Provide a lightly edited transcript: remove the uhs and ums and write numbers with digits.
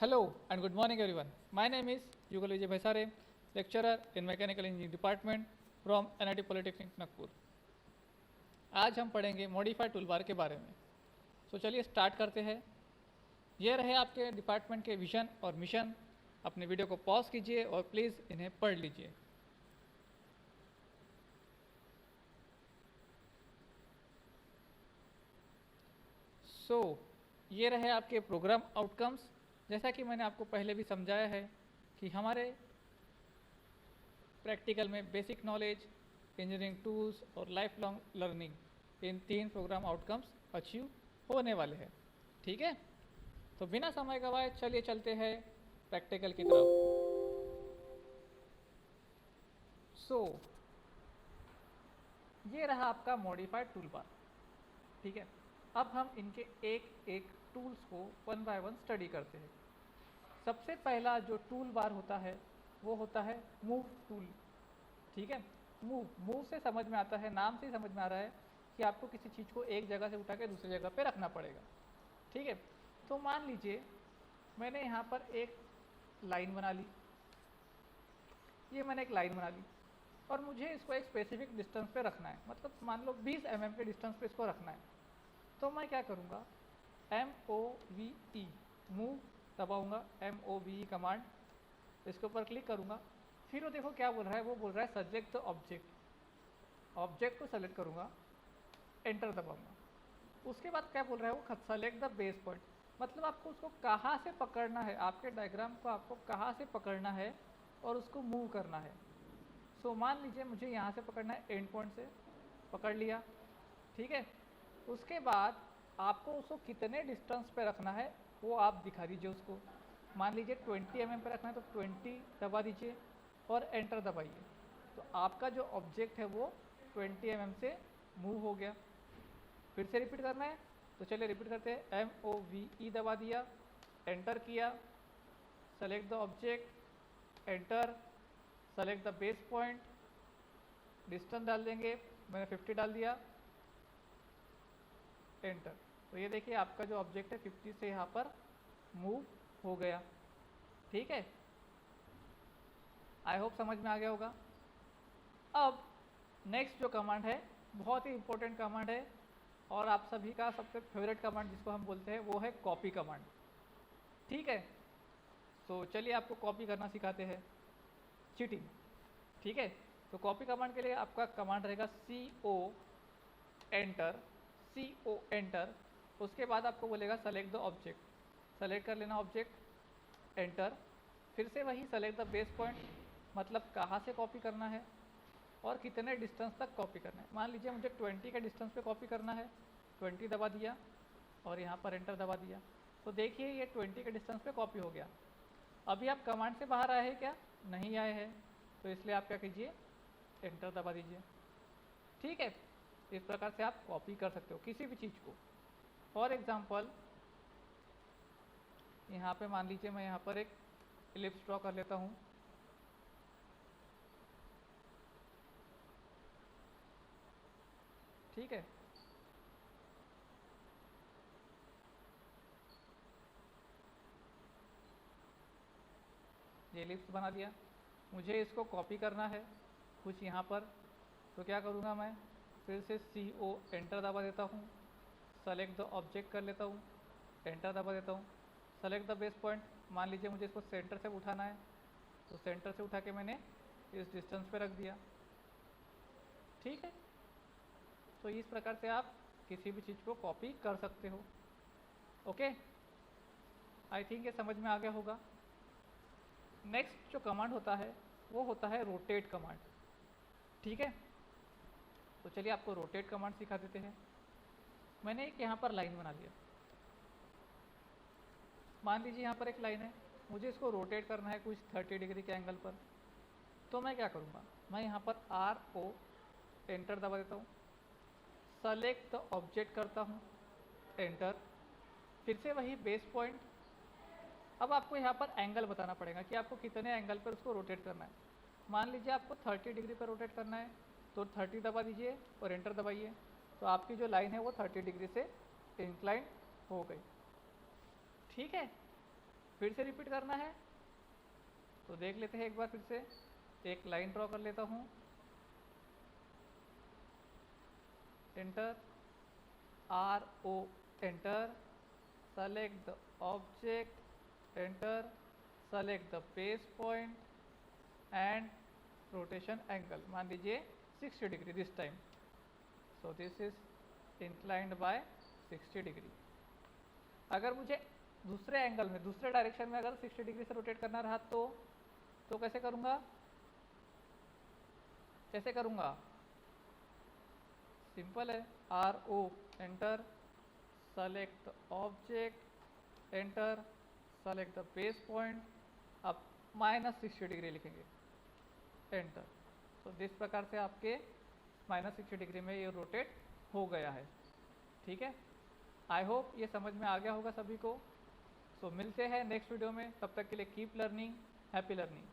Hello and good morning everyone. My name is Yugal Vijay Bhaisare, lecturer in Mechanical Engineering Department from NIT Polytechnic Nagpur. आज हम पढ़ेंगे modified toolbar के बारे में। तो चलिए स्टार्ट करते हैं। ये रहे आपके डिपार्टमेंट के विजन और मिशन। अपने वीडियो को पॉज कीजिए और प्लीज़ इन्हें पढ़ लीजिए। ये रहे आपके प्रोग्राम आउटकम्स। जैसा कि मैंने आपको पहले भी समझाया है कि हमारे प्रैक्टिकल में बेसिक नॉलेज, इंजीनियरिंग टूल्स और लाइफ लॉन्ग लर्निंग, इन 3 प्रोग्राम आउटकम्स अचीव होने वाले हैं। ठीक है, तो बिना समय गवाए चलिए चलते हैं प्रैक्टिकल की तरफ। ये रहा आपका मॉडिफाइड टूलबार। ठीक है, अब हम इनके एक एक टूल्स को वन बाय वन स्टडी करते हैं। सबसे पहला जो टूल बार होता है वो होता है मूव टूल। ठीक है, मूव से समझ में आता है, नाम से ही समझ में आ रहा है कि आपको किसी चीज़ को एक जगह से उठा के दूसरी जगह पे रखना पड़ेगा। ठीक है, तो मान लीजिए मैंने यहाँ पर एक लाइन बना ली। ये मैंने एक लाइन बना ली और मुझे इसको एक स्पेसिफिक डिस्टेंस पे रखना है, मतलब मान लो 20 mm के डिस्टेंस पे इसको रखना है। तो मैं क्या करूँगा, MOVE मूव दबाऊंगा, MOVE कमांड, इसके ऊपर क्लिक करूंगा। फिर वो देखो क्या बोल रहा है, वो बोल रहा है सब्जेक्ट द ऑब्जेक्ट। ऑब्जेक्ट को सेलेक्ट करूंगा, एंटर दबाऊंगा। उसके बाद क्या बोल रहा है वो, सेलेक्ट द बेस पॉइंट, मतलब आपको उसको कहाँ से पकड़ना है, आपके डायग्राम को आपको कहाँ से पकड़ना है और उसको मूव करना है। सो मान लीजिए मुझे यहाँ से पकड़ना है, एंड पॉइंट से पकड़ लिया। ठीक है, उसके बाद आपको उसको कितने डिस्टेंस पे रखना है वो आप दिखा दीजिए उसको। मान लीजिए 20 mm पे रखना है तो 20 दबा दीजिए और एंटर दबाइए। तो आपका जो ऑब्जेक्ट है वो 20 mm से मूव हो गया। फिर से रिपीट करना है तो चलिए रिपीट करते हैं। MOVE दबा दिया, एंटर किया, select the object, enter, select the base point, distance डाल देंगे, मैंने 50 डाल दिया, एंटर। तो ये देखिए आपका जो ऑब्जेक्ट है 50 से यहाँ पर मूव हो गया। ठीक है, आई होप समझ में आ गया होगा। अब नेक्स्ट जो कमांड है बहुत ही इंपॉर्टेंट कमांड है और आप सभी का सबसे फेवरेट कमांड जिसको हम बोलते हैं वो है कॉपी कमांड। ठीक है, तो चलिए आपको कॉपी करना सिखाते हैं, चीटिंग। ठीक है, तो कॉपी कमांड के लिए आपका कमांड रहेगा CO एंटर, CO एंटर। उसके बाद आपको बोलेगा सेलेक्ट द ऑब्जेक्ट, सेलेक्ट कर लेना ऑब्जेक्ट, एंटर। फिर से वही सेलेक्ट द बेस पॉइंट, मतलब कहाँ से कॉपी करना है और कितने डिस्टेंस तक कॉपी करना है। मान लीजिए मुझे 20 के डिस्टेंस पे कॉपी करना है, 20 दबा दिया और यहाँ पर एंटर दबा दिया। तो देखिए ये 20 के डिस्टेंस पे कॉपी हो गया। अभी आप कमांड से बाहर आए हैं क्या, नहीं आए हैं, तो इसलिए आप क्या कीजिए, एंटर दबा दीजिए। ठीक है, इस प्रकार से आप कॉपी कर सकते हो किसी भी चीज़ को। फॉर एग्जाम्पल यहाँ पे मान लीजिए मैं यहाँ पर एक इलिप्स ड्रॉ कर लेता हूँ। ठीक है, ये इलिप्स बना दिया। मुझे इसको कॉपी करना है कुछ यहाँ पर, तो क्या करूँगा मैं, फिर से CO एंटर दबा देता हूँ, सेलेक्ट द ऑब्जेक्ट कर लेता हूँ, एंटर दबा देता हूँ, सेलेक्ट द बेस पॉइंट। मान लीजिए मुझे इसको सेंटर से उठाना है तो सेंटर से उठा के मैंने इस डिस्टेंस पे रख दिया। ठीक है, तो इस प्रकार से आप किसी भी चीज़ को कॉपी कर सकते हो। ओके, आई थिंक ये समझ में आ गया होगा। नेक्स्ट जो कमांड होता है वो होता है रोटेट कमांड। ठीक है, तो चलिए आपको रोटेट कमांड सिखा देते हैं। मैंने एक यहाँ पर लाइन बना लिया, मान लीजिए यहाँ पर एक लाइन है, मुझे इसको रोटेट करना है कुछ 30 डिग्री के एंगल पर। तो मैं क्या करूँगा, मैं यहाँ पर RO एंटर दबा देता हूँ, सेलेक्ट द ऑब्जेक्ट करता हूँ, एंटर। फिर से वही बेस पॉइंट। अब आपको यहाँ पर एंगल बताना पड़ेगा कि आपको कितने एंगल पर उसको रोटेट करना है। मान लीजिए आपको 30 डिग्री पर रोटेट करना है तो 30 दबा दीजिए और एंटर दबाइए। तो आपकी जो लाइन है वो 30 डिग्री से इंक्लाइन हो गई। ठीक है, फिर से रिपीट करना है तो देख लेते हैं एक बार फिर से। एक लाइन ड्रॉ कर लेता हूँ, enter, R O enter, select the object, enter, select the base point and rotation angle, मान लीजिए 60 degree this time. So this is inclined by 60 degree. अगर मुझे दूसरे एंगल में, दूसरे डायरेक्शन में अगर 60 डिग्री से रोटेट करना रहा तो कैसे करूँगा, कैसे करूँगा? सिंपल है, R O enter, select the object, enter, select the base point, अब -60 डिग्री लिखेंगे, एंटर। तो जिस प्रकार से आपके -60 डिग्री में ये रोटेट हो गया है। ठीक है, आई होप ये समझ में आ गया होगा सभी को। सो मिलते हैं नेक्स्ट वीडियो में, तब तक के लिए कीप लर्निंग, हैप्पी लर्निंग।